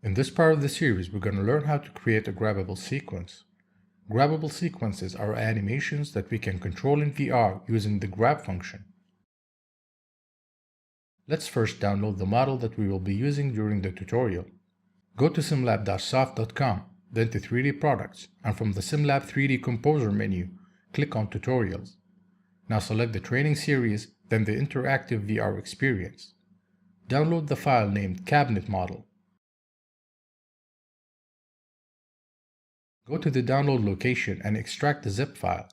In this part of the series, we're going to learn how to create a grabbable sequence. Grabbable sequences are animations that we can control in VR using the grab function. Let's first download the model that we will be using during the tutorial. Go to simlab.soft.com, then to 3D Products, and from the SimLab 3D Composer menu, click on Tutorials. Now select the training series, then the interactive VR experience. Download the file named Cabinet Model. Go to the download location and extract the zip file.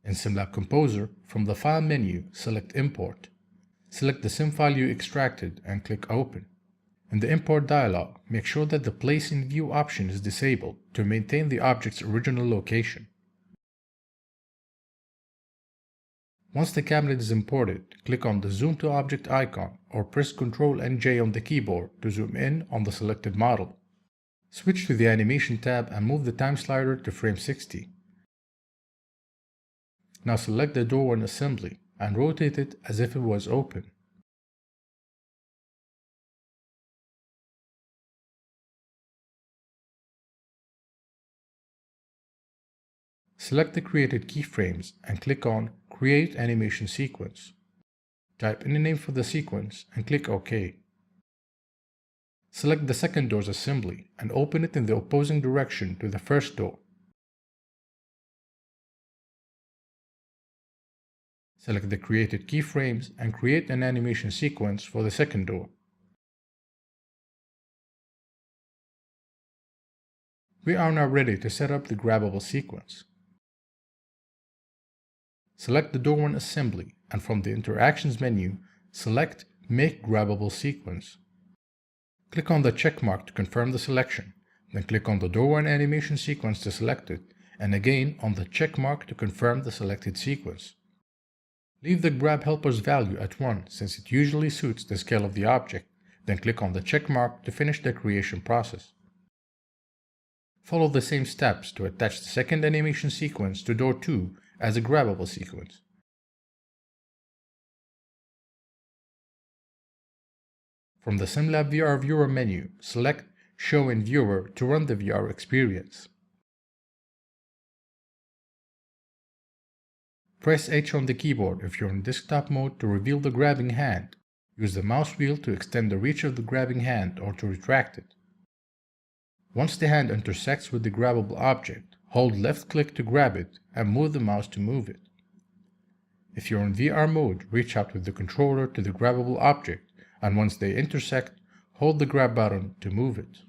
In SimLab Composer, from the File menu, select Import. Select the sim file you extracted and click Open. In the Import dialog, make sure that the Place in View option is disabled to maintain the object's original location. Once the cabinet is imported, click on the Zoom to Object icon or press Ctrl and J on the keyboard to zoom in on the selected model. Switch to the Animation tab and move the time slider to frame 60. Now select the door in assembly and rotate it as if it was open. Select the created keyframes and click on Create Animation Sequence. Type in the name for the sequence and click OK. Select the second door's assembly and open it in the opposing direction to the first door. Select the created keyframes and create an animation sequence for the second door. We are now ready to set up the grabbable sequence. Select the door one assembly and from the Interactions menu, select Make Grabbable Sequence. Click on the check mark to confirm the selection, then click on the door one animation sequence to select it, and again on the check mark to confirm the selected sequence. Leave the grab helper's value at 1 since it usually suits the scale of the object, then click on the check mark to finish the creation process. Follow the same steps to attach the second animation sequence to door 2 as a grabbable sequence. From the SimLab VR Viewer menu, select Show in Viewer to run the VR experience. Press H on the keyboard if you're in desktop mode to reveal the grabbing hand. Use the mouse wheel to extend the reach of the grabbing hand or to retract it. Once the hand intersects with the grabbable object, hold left click to grab it and move the mouse to move it. If you're in VR mode, reach out with the controller to the grabbable object, and once they intersect, hold the grab button to move it.